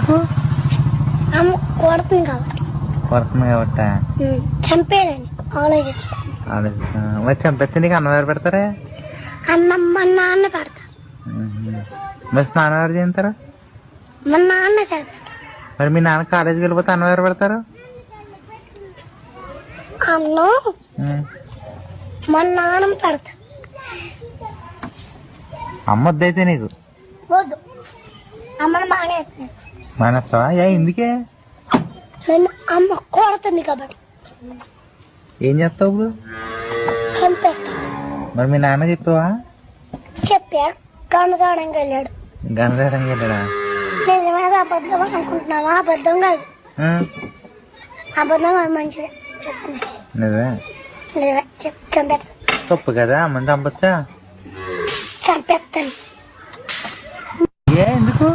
ఎందుకు? అమ్మ కొడుతుంది కాబట్టి. కొడుతుంది కాబట్టి చంపేయాలని మరి చంపేస్తే నీకు అన్నం ఎవరు పెడతారా? అన్నం మా నాన్న పెడతారు. మరి స్నానం ఎవరు చేస్తారు? మా నాన్న చేస్తాడు. మరి మీ నాన్న కాలేజీకి వెళ్ళిపోతే అన్నం ఎవరు పెడతారు? అన్నం మా నాన్న పెడతాడు. అమ్మ వద్దయితే నీకు? వద్దు, అమ్మని మానేస్తాను. మానేస్తావా? ఎందుకే? నన్ను అమ్మ కొడుతుంది కాబట్టి. ఏం చేస్తావు ఇప్పుడు? చంపేస్తాను. మరి మీ నాన్న చెప్పావా? చెప్పా, గణదాడానికి వెళ్ళాడు. గణదేవడానికి వెళ్ళాడా? నిజమేద అబద్ధం అనుకుంటున్నావా? అబద్ధం కాదు, అబద్ధం కాదు, మంచిదే చెప్తున్నా. నిజమే. నిజమే, చంపేస్తాను. తప్పు కదా, అమ్మని చంపచ్చా? చంపేస్తాను. ఎందుకు?